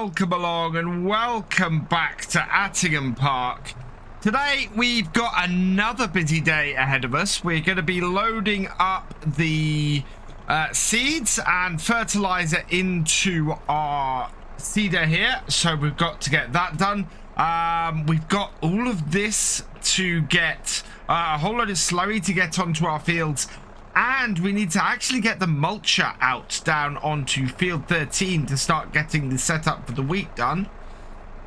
welcome along and welcome back to Attingham Park. Today we've got another busy day ahead of us. We're going to be loading up the seeds and fertilizer into our seeder here, so we've got to get that done. We've got all of this to get a whole load of slurry to get onto our fields, and we need to actually get the mulcher out down onto field 13 to start getting the setup for the wheat done.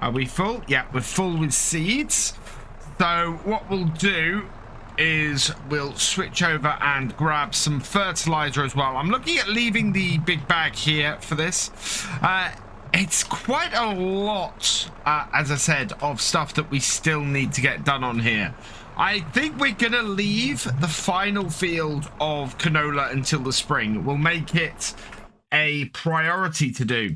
Are we full? Yeah, we're full with seeds. So what we'll do is we'll switch over and grab some fertilizer as well. I'm looking at leaving the big bag here for this. It's quite a lot, as I said, of stuff that we still need to get done on here. I think we're going to leave the final field of canola until the spring. We'll make it a priority to do.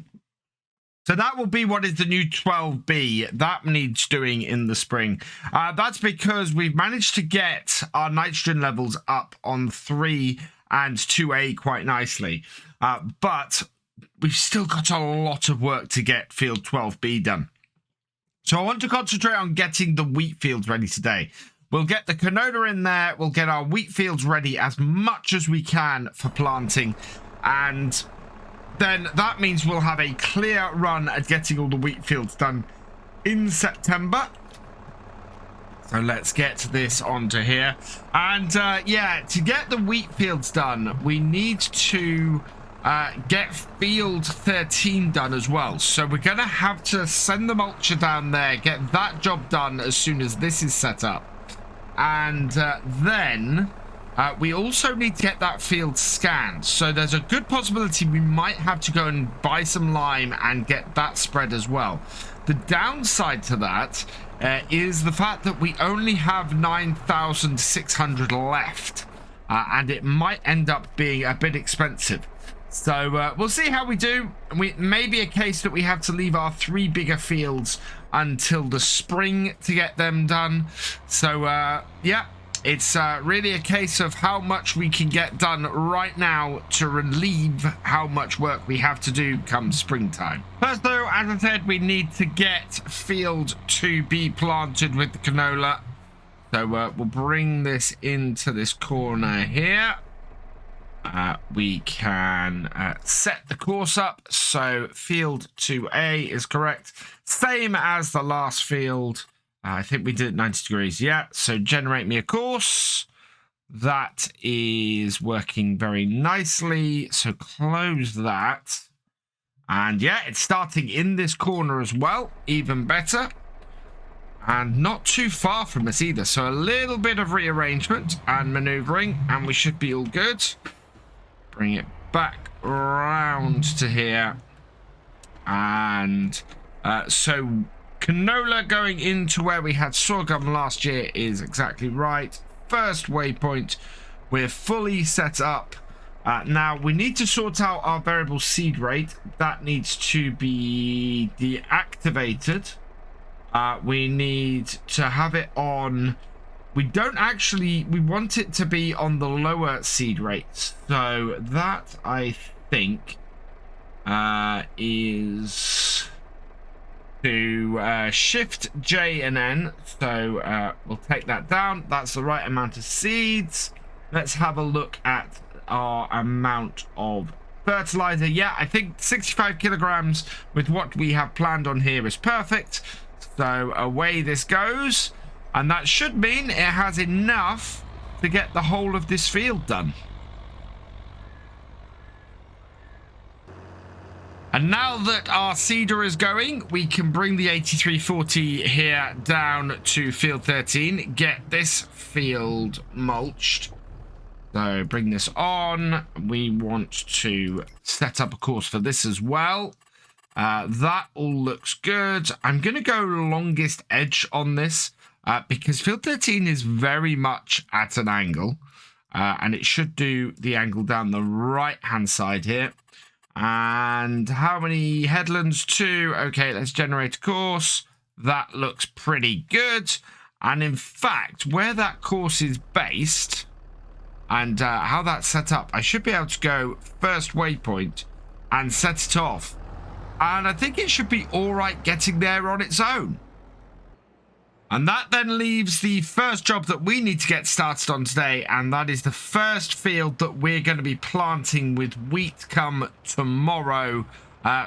So that will be what is the new 12B. That needs doing in the spring. That's because we've managed to get our nitrogen levels up on 3 and 2A quite nicely. But we've still got a lot of work to get field 12B done. So I want to concentrate on getting the wheat fields ready today. We'll get the canola in there. We'll get our wheat fields ready as much as we can for planting. And then that means we'll have a clear run at getting all the wheat fields done in September. So let's get this onto here. And yeah, to get the wheat fields done, we need to get field 13 done as well. So we're going to have to send the mulcher down there, get that job done as soon as this is set up. And then we also need to get that field scanned. So there's a good possibility we might have to go and buy some lime and get that spread as well. The downside to that is the fact that we only have 9,600 left. And it might end up being a bit expensive. So we'll see how we do. It may be a case that we have to leave our 3 bigger fields until the spring to get them done. So yeah, it's really a case of how much we can get done right now to relieve how much work we have to do come springtime. First though, as I said, we need to get field 2B planted with the canola. So we'll bring this into this corner here. We can set the course up. So field 2A is correct. Same as the last field. I think we did it 90 degrees. Yeah. So generate me a course. That is working very nicely. So close that. And yeah, it's starting in this corner as well. Even better. And not too far from us either. So a little bit of rearrangement and maneuvering. And we should be all good. Bring it back round to here. And so canola going into where we had sorghum last year is exactly right. First waypoint, we're fully set up. Now we need to sort out our variable seed rate. That needs to be deactivated. We need to have it on. We don't actually, we want it to be on the lower seed rates. So that, I think, is to shift J and N. So we'll take that down. That's the right amount of seeds. Let's have a look at our amount of fertilizer. Yeah, I think 65 kilograms with what we have planned on here is perfect. So away this goes. And that should mean it has enough to get the whole of this field done. And now that our seeder is going, we can bring the 8340 here down to field 13. Get this field mulched. So bring this on. We want to set up a course for this as well. That all looks good. I'm going to go longest edge on this. Because field 13 is very much at an angle. And it should do the angle down the right-hand side here. And how many headlands? 2. Okay, let's generate a course. That looks pretty good. And in fact, where that course is based and how that's set up, I should be able to go first waypoint and set it off And I think it should be all right getting there on its own. And that then leaves the first job that we need to get started on today, and that is the first field that we're going to be planting with wheat come tomorrow.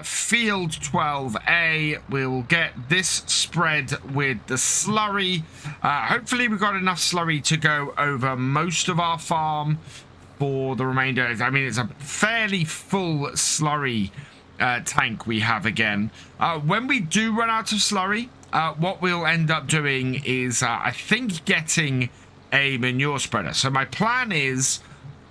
Field 12A. We'll get this spread with the slurry. Hopefully we've got enough slurry to go over most of our farm for the remainder. I mean, it's a fairly full slurry tank we have again. When we do run out of slurry, what we'll end up doing is, I think, getting a manure spreader. So my plan is,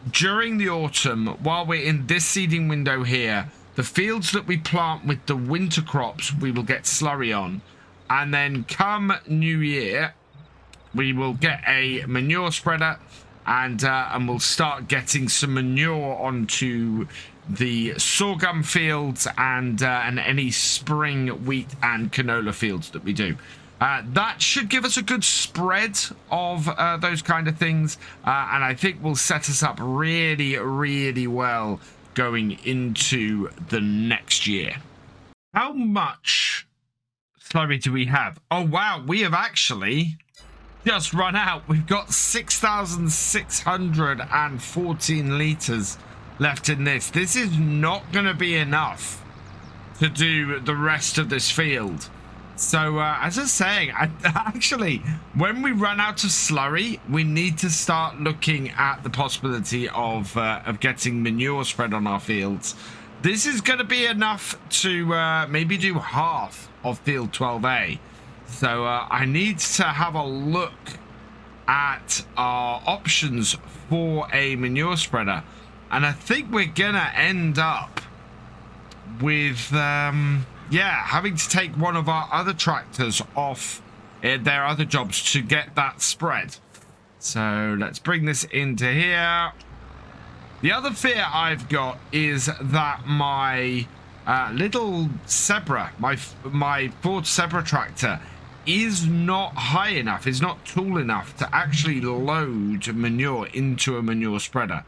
during the autumn, while we're in this seeding window here, the fields that we plant with the winter crops, we will get slurry on. And then come New Year, we will get a manure spreader, and we'll start getting some manure onto the sorghum fields and any spring wheat and canola fields that we do. That should give us a good spread of those kind of things, and I think will set us up really, really well going into the next year. How much slurry do we have? Oh wow, we have actually just run out. We've got 6,614 litres left in this. This is not going to be enough to do the rest of this field. So as I was saying, actually, when we run out of slurry, we need to start looking at the possibility of getting manure spread on our fields. This is going to be enough to maybe do half of field 12A. So I need to have a look at our options for a manure spreader. And I think we're going to end up with, having to take one of our other tractors off their other jobs to get that spread. So let's bring this into here. The other fear I've got is that my little Zebra, my Ford Zebra tractor, is not high enough, is not tall enough to actually load manure into a manure spreader.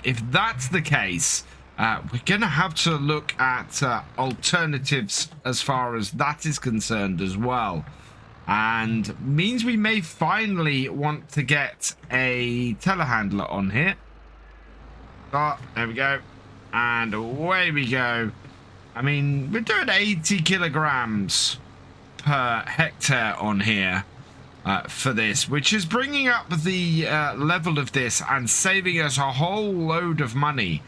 If that's the case, we're going to have to look at alternatives as far as that is concerned as well. And means we may finally want to get a telehandler on here. Oh, there we go. And away we go. I mean, we're doing 80 kilograms per hectare on here for this, which is bringing up the level of this and saving us a whole load of money.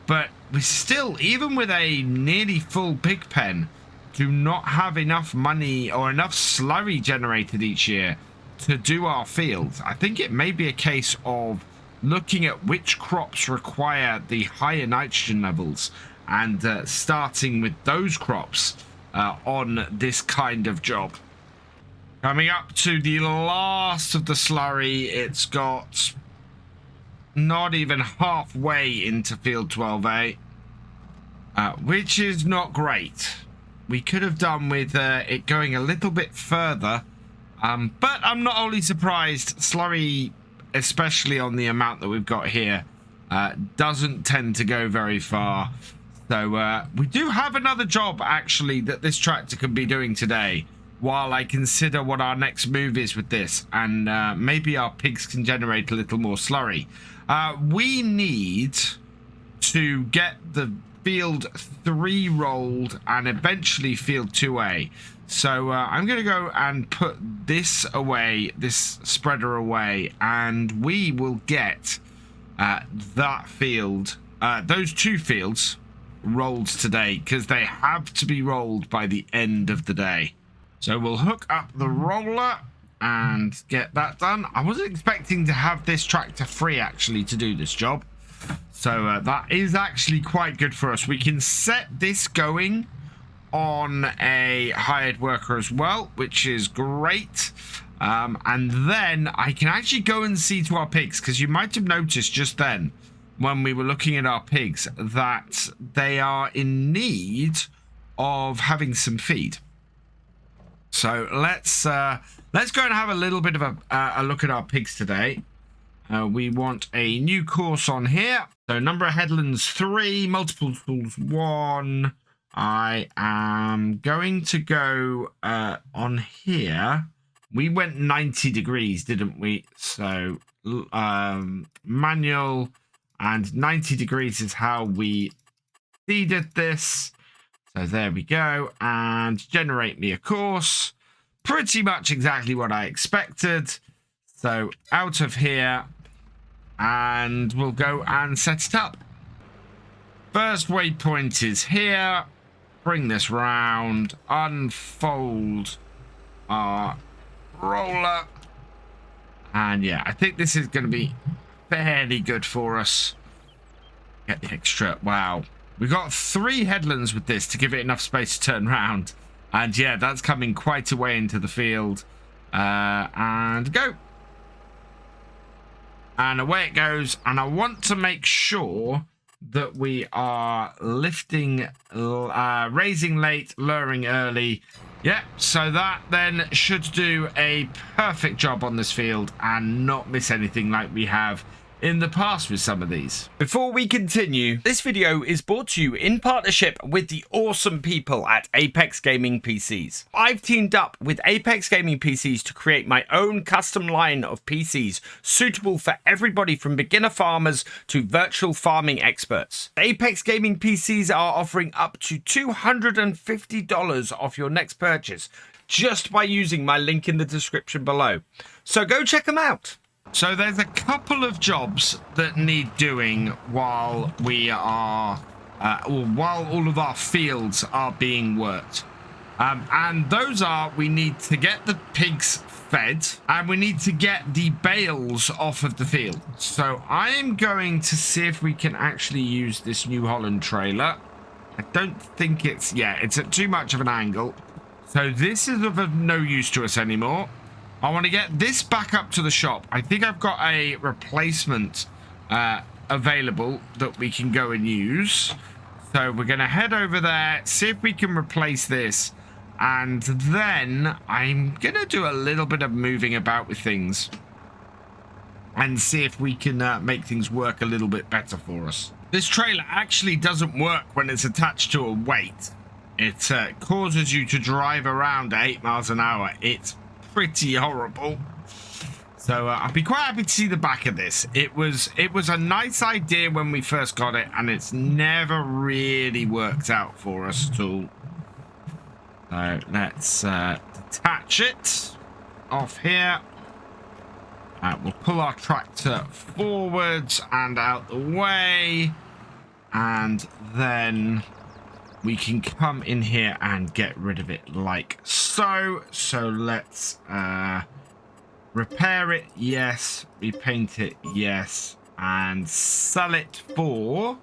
But we still, even with a nearly full pig pen, do not have enough money or enough slurry generated each year to do our fields. I think it may be a case of looking at which crops require the higher nitrogen levels and starting with those crops on this kind of job. Coming up to the last of the slurry, it's got not even halfway into field 12A, which is not great. We could have done with it going a little bit further, but I'm not only surprised. Slurry, especially on the amount that we've got here, doesn't tend to go very far. So we do have another job, actually, that this tractor can be doing today, while I consider what our next move is with this, and maybe our pigs can generate a little more slurry. We need to get the field 3 rolled and eventually field 2A. So I'm going to go and put this away, this spreader away, and we will get that field, those 2 fields rolled today, because they have to be rolled by the end of the day. So we'll hook up the roller and get that done. I wasn't expecting to have this tractor free actually to do this job, so that is actually quite good for us. We can set this going on a hired worker as well, which is great. And then I can actually go and see to our pigs, because you might have noticed just then when we were looking at our pigs that they are in need of having some feed. So let's go and have a little bit of a look at our pigs today. We want a new course on here. So number of headlands 3, multiple tools 1, I am going to go on here. We went 90 degrees, didn't we? So manual and 90 degrees is how we seeded this. So there we go. And generate me a course. Pretty much exactly what I expected. So out of here. And we'll go and set it up. First waypoint is here. Bring this round. Unfold our roller. And yeah, I think this is going to be fairly good for us. Get the extra. Wow. We've got 3 headlands with this to give it enough space to turn around. And yeah, that's coming quite a way into the field. And go. And away it goes. And I want to make sure that we are lifting, raising late, luring early. Yeah, so that then should do a perfect job on this field and not miss anything like we have in the past with some of these. Before we continue, this video is brought to you in partnership with the awesome people at Apex Gaming PCs. I've teamed up with Apex Gaming PCs to create my own custom line of PCs suitable for everybody from beginner farmers to virtual farming experts. Apex Gaming PCs are offering up to $250 off your next purchase just by using my link in the description below. So go check them out. So there's a couple of jobs that need doing while we are, while all of our fields are being worked. And those are, we need to get the pigs fed and we need to get the bales off of the field. So I am going to see if we can actually use this New Holland trailer. I don't think it's, yeah, it's at too much of an angle. So this is of no use to us anymore. I want to get this back up to the shop. I think I've got a replacement available that we can go and use. So we're going to head over there, see if we can replace this. And then I'm going to do a little bit of moving about with things. And see if we can make things work a little bit better for us. This trailer actually doesn't work when it's attached to a weight. It causes you to drive around at 8 miles an hour. It's pretty horrible. So I'd be quite happy to see the back of this. It was a nice idea when we first got it, and it's never really worked out for us at all. So let's detach it off here. We'll pull our tractor forwards and out the way, and then we can come in here and get rid of it like so. So let's repair it, yes. Repaint it, yes. And sell it for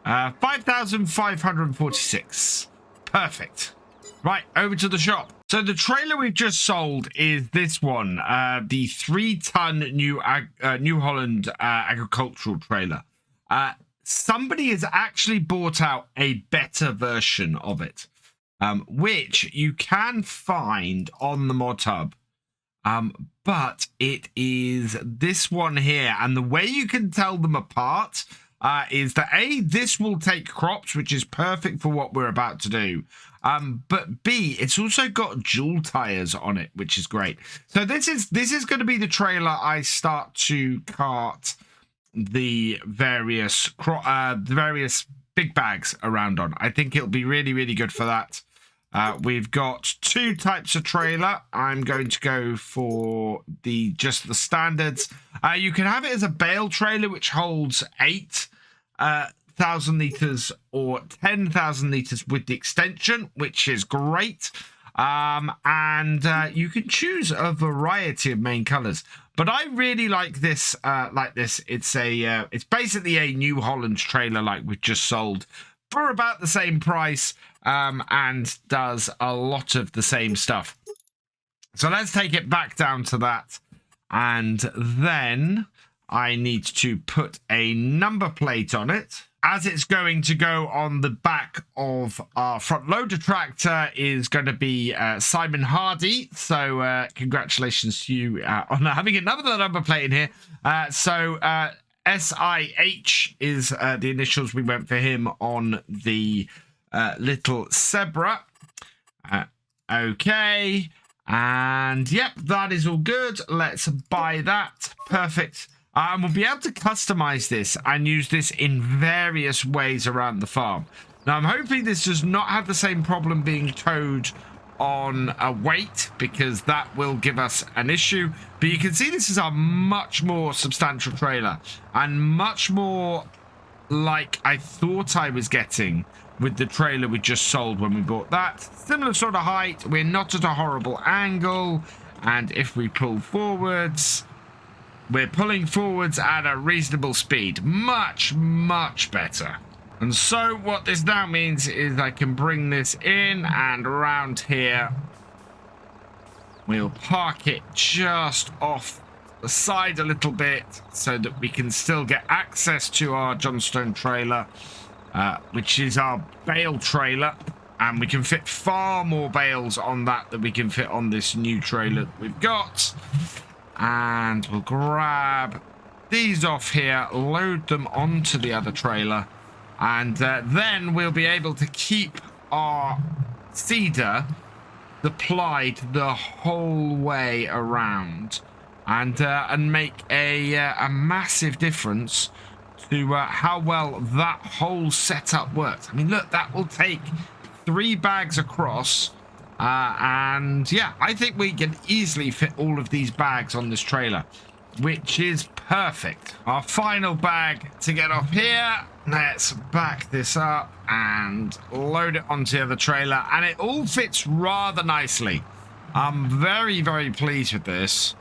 5,546. Perfect. Right, over to the shop. So the trailer we've just sold is this one, the 3-ton New Holland agricultural trailer. Somebody has actually bought out a better version of it, which you can find on the mod hub. But it is this one here. And the way you can tell them apart is that A, this will take crops, which is perfect for what we're about to do. But B, it's also got dual tires on it, which is great. So this is going to be the trailer I start to cart the various big bags around on. I think it'll be really, really good for that. We've got 2 types of trailer. I'm going to go for just the standards. You can have it as a bale trailer, which holds 8,000 liters or 10,000 liters with the extension, which is great. And you can choose a variety of main colors, but I really like this. It's basically a New Holland trailer like we've just sold for about the same price, and does a lot of the same stuff. So let's take it back down to that, and then I need to put a number plate on it. As it's going to go on the back of our front loader tractor is going to be Simon Hardy. So congratulations to you on having another number plate in here. So SIH is the initials we went for him on the little zebra. Okay. And yep, that is all good. Let's buy that. Perfect. And we'll be able to customize this and use this in various ways around the farm. Now, I'm hoping this does not have the same problem being towed on a weight, because that will give us an issue. But you can see this is a much more substantial trailer and much more like I thought I was getting with the trailer we just sold when we bought that. Similar sort of height. We're not at a horrible angle. And if we pull forwards, we're pulling forwards at a reasonable speed. Much, much better. And so what this now means is I can bring this in and around here. We'll park it just off the side a little bit so that we can still get access to our Johnstone trailer, which is our bale trailer. And we can fit far more bales on that than we can fit on this new trailer that we've got. And we'll grab these off here, load them onto the other trailer. And then we'll be able to keep our cedar supplied the whole way around, and make a massive difference to how well that whole setup works. I mean, look, that will take 3 bags across, and yeah, I think we can easily fit all of these bags on this trailer, which is perfect. Our final bag to get off here. Let's back this up and load it onto the other trailer, and it all fits rather nicely. I'm very, very pleased with this.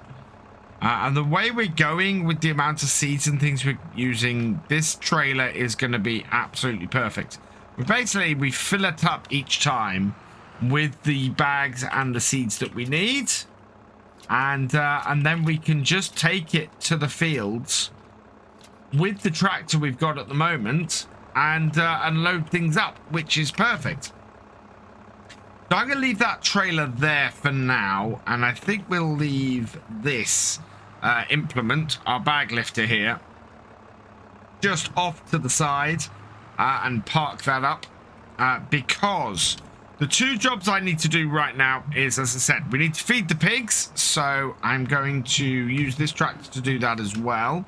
And the way we're going with the amount of seeds and things we're using, this trailer is going to be absolutely perfect. We fill it up each time with the bags and the seeds that we need. And then we can just take it to the fields with the tractor we've got at the moment and load things up, which is perfect. So I'm going to leave that trailer there for now, and I think we'll leave this implement, our bag lifter here, just off to the side and park that up, because the 2 jobs I need to do right now is, as I said, we need to feed the pigs, so I'm going to use this tractor to do that as well.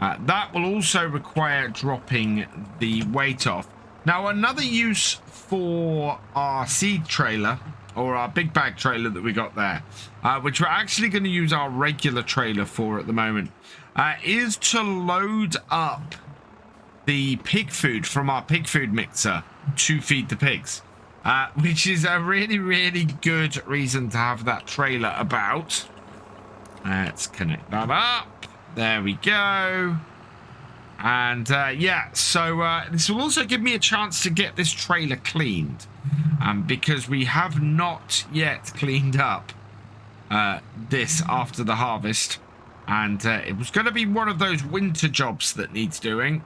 That will also require dropping the weight off. Now, another use for our seed trailer, or our big bag trailer that we got there, which we're actually going to use our regular trailer for at the moment, is to load up the pig food from our pig food mixer to feed the pigs, which is a really, really good reason to have that trailer about. Let's connect that up. There we go. And yeah, so this will also give me a chance to get this trailer cleaned, because we have not yet cleaned up this after the harvest, and it was going to be one of those winter jobs that needs doing.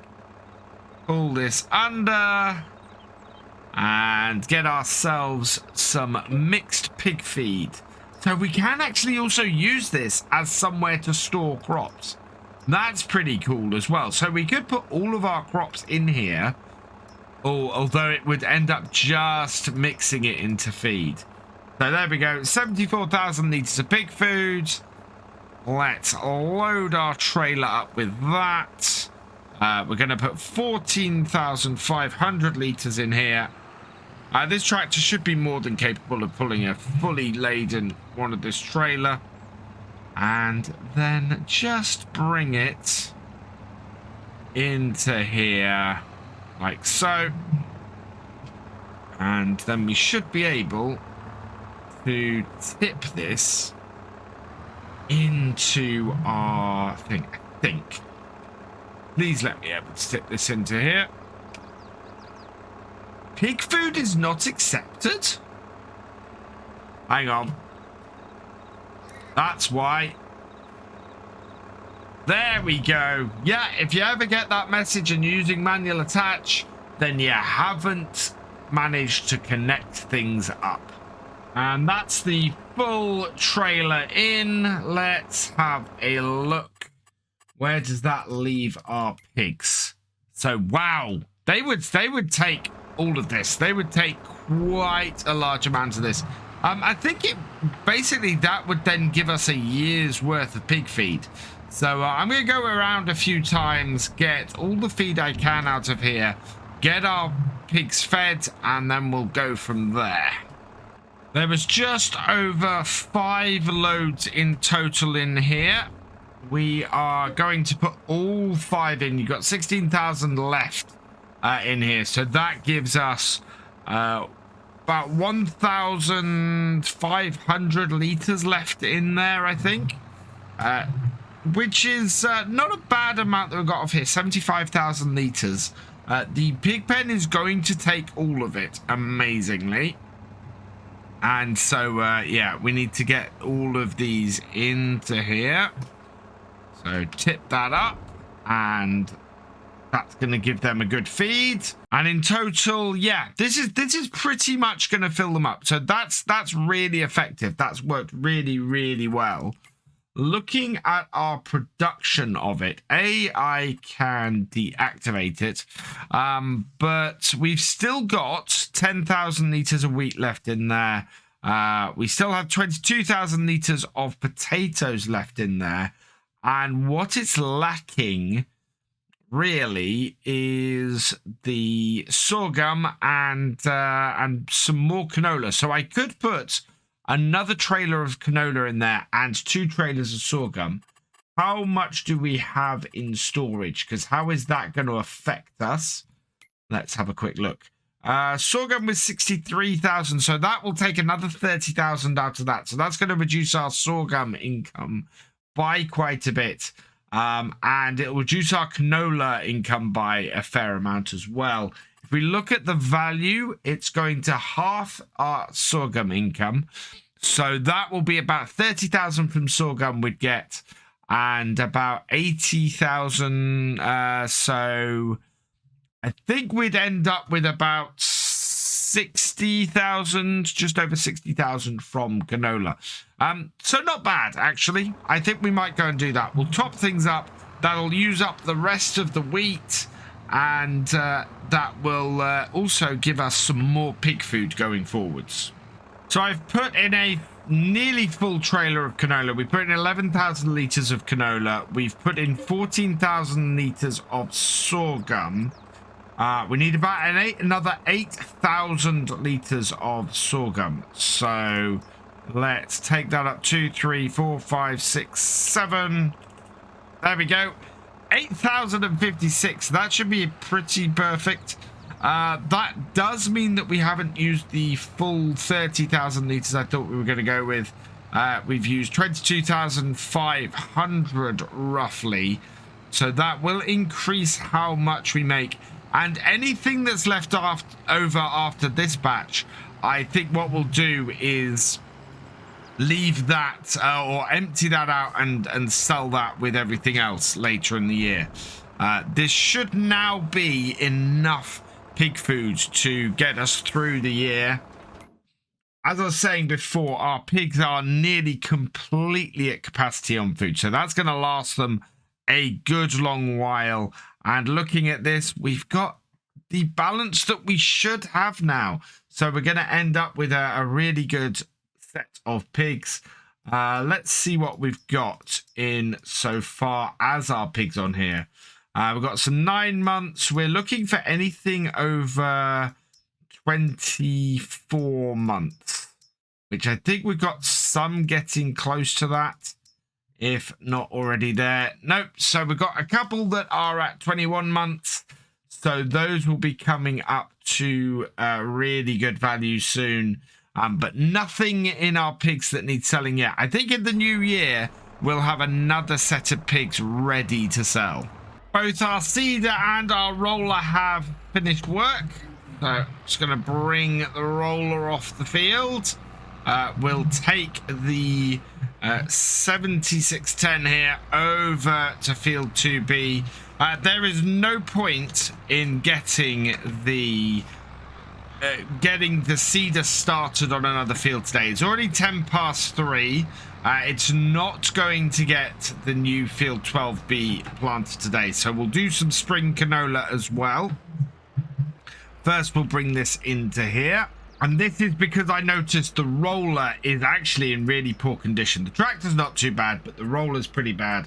Pull this under and get ourselves some mixed pig feed. So we can actually also use this as somewhere to store crops. That's pretty cool as well. So we could put all of our crops in here, although it would end up just mixing it into feed. So there we go, 74,000 litres of pig food. Let's load our trailer up with that. We're going to put 14,500 litres in here. This tractor should be more than capable of pulling a fully laden one of this trailer. And then just bring it into here, like so. And then we should be able to tip this into our thing, I think. Please let me be able to tip this into here. Pig food is not accepted? Hang on. That's why. There we go. Yeah, if you ever get that message and you're using manual attach, then you haven't managed to connect things up. And that's the full trailer in. Let's have a look. Where does that leave our pigs? So, wow. They would take all of this. They would take quite a large amount of this. I think it basically that would then give us a year's worth of pig feed. So I'm going to go around a few times, get all the feed I can out of here, get our pigs fed, and then we'll go from there. There was just over 5 loads in total in here. We are going to put all 5 in. You've got 16,000 left in here. So that gives us about 1,500 litres left in there, I think. Which is not a bad amount that we've got off here. 75,000 litres. The pig pen is going to take all of it, amazingly. And so, yeah, we need to get all of these into here. So tip that up, and that's going to give them a good feed. And in total, yeah, this is pretty much going to fill them up. So that's really effective. That's worked really, really well. Looking at our production of it, I can deactivate it, but we've still got 10,000 litres of wheat left in there. We still have 22,000 litres of potatoes left in there. And what it's lacking really is the sorghum and some more canola. So I could put another trailer of canola in there and 2 trailers of sorghum. How much do we have in storage? Because how is that going to affect us? Let's have a quick look. Sorghum was 63,000, so that will take another 30,000 out of that. So that's going to reduce our sorghum income by quite a bit. And it will reduce our canola income by a fair amount as well. If we look at the value, it's going to half our sorghum income. So that will be about 30,000 from sorghum we'd get, and about 80,000. So I think we'd end up with about 60,000, just over 60,000 from canola. So not bad, actually. I think we might go and do that. We'll top things up. That'll use up the rest of the wheat, and that will also give us some more pig food going forwards. So I've put in a nearly full trailer of canola. We put in 11,000 litres of canola. We've put in 14,000 litres of sorghum. We need about another 8,000 litres of sorghum. So let's take that up. 2, 3, 4, 5, 6, 7. There we go. 8,056. That should be pretty perfect. That does mean that we haven't used the full 30,000 litres I thought we were going to go with. We've used 22,500 roughly. So that will increase how much we make. And anything that's left over after this batch, I think what we'll do is leave that or empty that out and sell that with everything else later in the year. This should now be enough pig food to get us through the year. As I was saying before, our pigs are nearly completely at capacity on food, so that's going to last them a good long while. And looking at this, we've got the balance that we should have now. So we're going to end up with a really good set of pigs. Let's see what we've got in so far as our pigs on here. We've got some 9 months. We're looking for anything over 24 months, which I think we've got some getting close to that, if not already there. Nope. So we've got a couple that are at 21 months. So those will be coming up to really good value soon. But nothing in our pigs that need selling yet. I think in the new year, we'll have another set of pigs ready to sell. Both our seeder and our roller have finished work. So I'm just going to bring the roller off the field. We'll take the 7610 here over to field 2B. There is no point in getting the seeder started on another field today. It's already 10 past 3. It's not going to get the new field 12B planted today, so we'll do some spring canola as well. First, we'll bring this into here. And this is because I noticed the roller is actually in really poor condition. The tractor's not too bad, but the roller's pretty bad.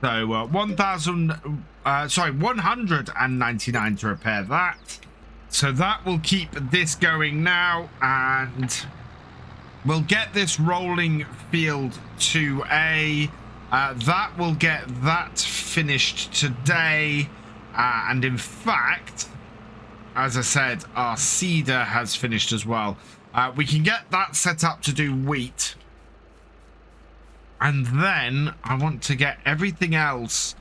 So 199 to repair that. So that will keep this going now, and we'll get this rolling field 2A. That will get that finished today. And in fact, as I said, our seeder has finished as well. We can get that set up to do wheat. And then I want to get everything else.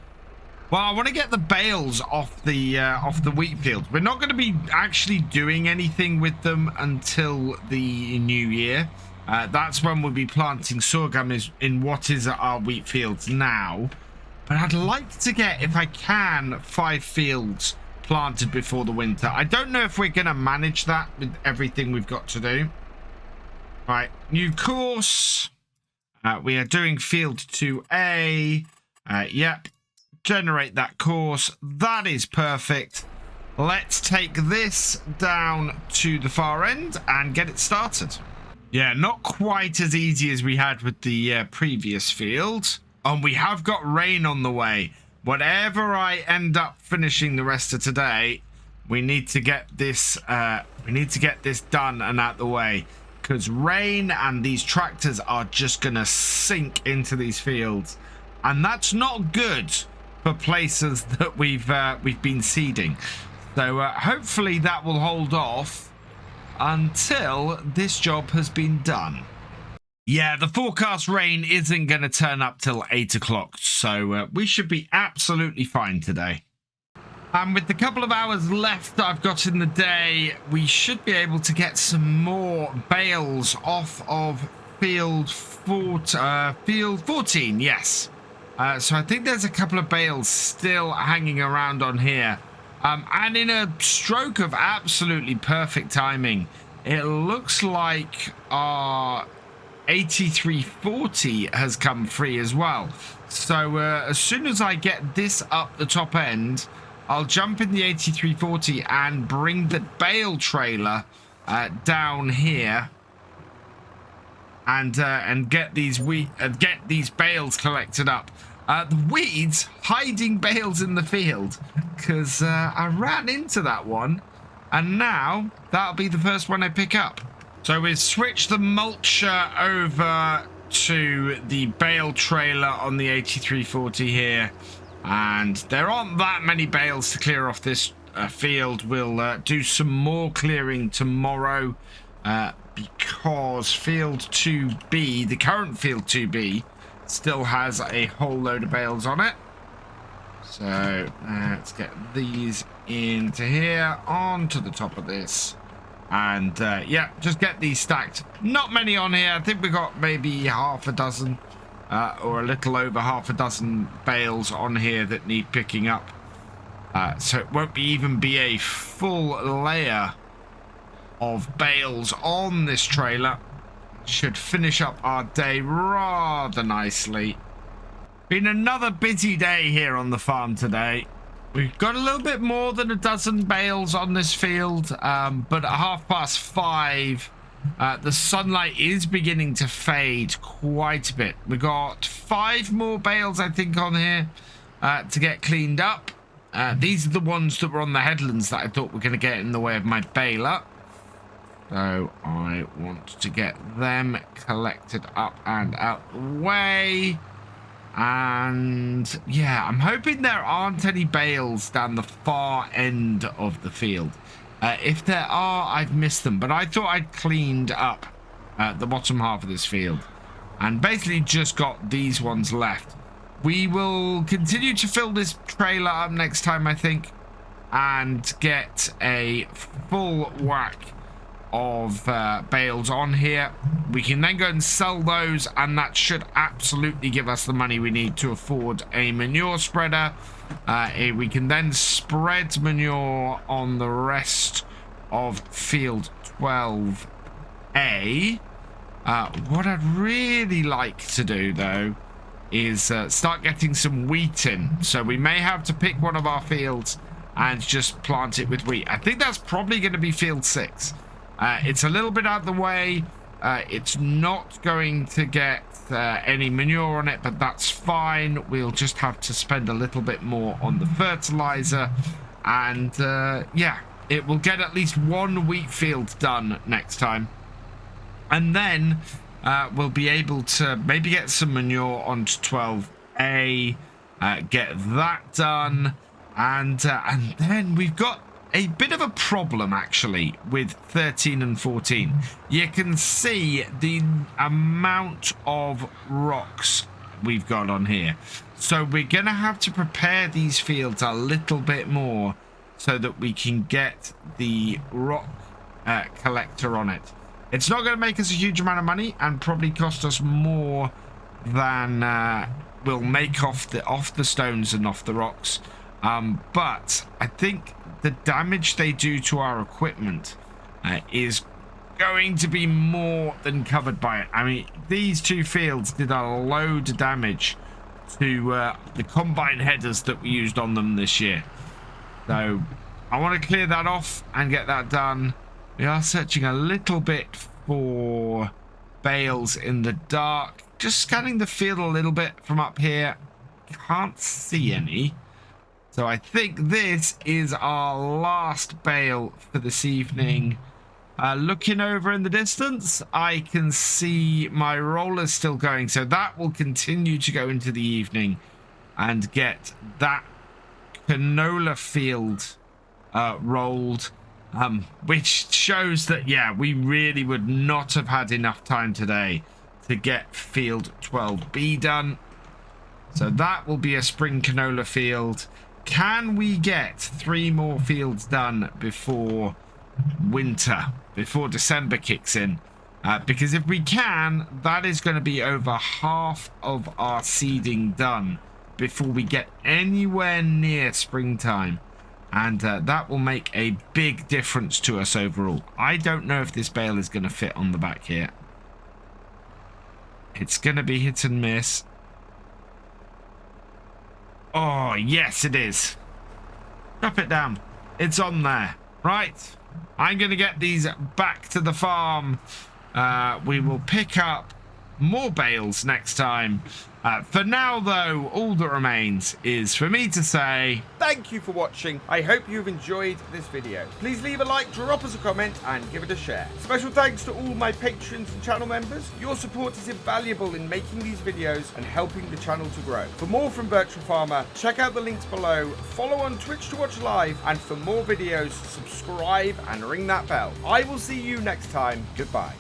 Well, I want to get the bales off the wheat field. We're not going to be actually doing anything with them until the new year. That's when we'll be planting sorghum in what is our wheat fields now. But I'd like to get, if I can, 5 fields planted before the winter. I don't know if we're going to manage that with everything we've got to do. Right, new course. We are doing field 2A. Yep. Generate that course. That is perfect. Let's take this down to the far end and get it started. Yeah, not quite as easy as we had with the previous field. And we have got rain on the way. Whatever I end up finishing the rest of today, we need to get this done and out the way, because rain and these tractors are just gonna sink into these fields, and that's not good for places that we've been seeding. So hopefully that will hold off until this job has been done. Yeah, the forecast rain isn't going to turn up till 8 o'clock, so we should be absolutely fine today. And with the couple of hours left that I've got in the day, we should be able to get some more bales off of field 14, yes. So I think there's a couple of bales still hanging around on here. And in a stroke of absolutely perfect timing, it looks like our 8340 has come free as well. So as soon as I get this up the top end, I'll jump in the 8340 and bring the bale trailer down here and get these bales collected up. The weeds hiding bales in the field, because I ran into that one, and now that'll be the first one I pick up. So we've switched the mulcher over to the bale trailer on the 8340 here, and there aren't that many bales to clear off this field. We'll do some more clearing tomorrow because field 2B, the current field 2B, still has a whole load of bales on it. So let's get these into here, onto the top of this. And yeah, just get these stacked. Not many on here. I think we got maybe half a dozen or a little over half a dozen bales on here that need picking up. So it won't even be a full layer of bales on this trailer. Should finish up our day rather nicely. Been another busy day here on the farm today. We've got a little bit more than a dozen bales on this field, but at 5:30, the sunlight is beginning to fade quite a bit. We got 5 more bales, I think, on here to get cleaned up. These are the ones that were on the headlands that I thought were going to get in the way of my baler. So I want to get them collected up and out the way. And yeah, I'm hoping there aren't any bales down the far end of the field. If there are, I've missed them, but I thought I'd cleaned up the bottom half of this field and basically just got these ones left. We will continue to fill this trailer up next time, I think, and get a full whack of bales on here. We can then go and sell those, and that should absolutely give us the money we need to afford a manure spreader. We can then spread manure on the rest of field 12A. What I'd really like to do though is start getting some wheat in, so we may have to pick one of our fields and just plant it with wheat. I think that's probably going to be field 6. It's a little bit out of the way. It's not going to get any manure on it, but that's fine. We'll just have to spend a little bit more on the fertilizer, and yeah, it will get at least 1 wheat field done next time, and then we'll be able to maybe get some manure onto 12A, get that done, and then we've got a bit of a problem actually with 13 and 14. You can see the amount of rocks we've got on here, so we're gonna have to prepare these fields a little bit more so that we can get the rock collector on it. It's not going to make us a huge amount of money and probably cost us more than we'll make off the stones and off the rocks, but I think the damage they do to our equipment is going to be more than covered by it. I mean, these 2 fields did a load of damage to the combine headers that we used on them this year. So I want to clear that off and get that done. We are searching a little bit for bales in the dark. Just scanning the field a little bit from up here. Can't see any. So I think this is our last bale for this evening. Looking over in the distance, I can see my rollers still going. So that will continue to go into the evening and get that canola field rolled. Which shows that, yeah, we really would not have had enough time today to get field 12B done. So that will be a spring canola field. Can we get 3 more fields done before winter, before December kicks in? Because if we can, that is going to be over half of our seeding done before we get anywhere near springtime. And that will make a big difference to us overall. I don't know if this bale is going to fit on the back here. It's going to be hit and miss. Oh, yes, it is. Drop it down. It's on there. Right. I'm going to get these back to the farm. We will pick up more bales next time. For now, though, all that remains is for me to say thank you for watching. I hope you've enjoyed this video. Please leave a like, drop us a comment, and give it a share. Special thanks to all my patrons and channel members. Your support is invaluable in making these videos and helping the channel to grow. For more from Virtual Farmer, check out the links below, follow on Twitch to watch live, and for more videos, subscribe and ring that bell. I will see you next time. Goodbye.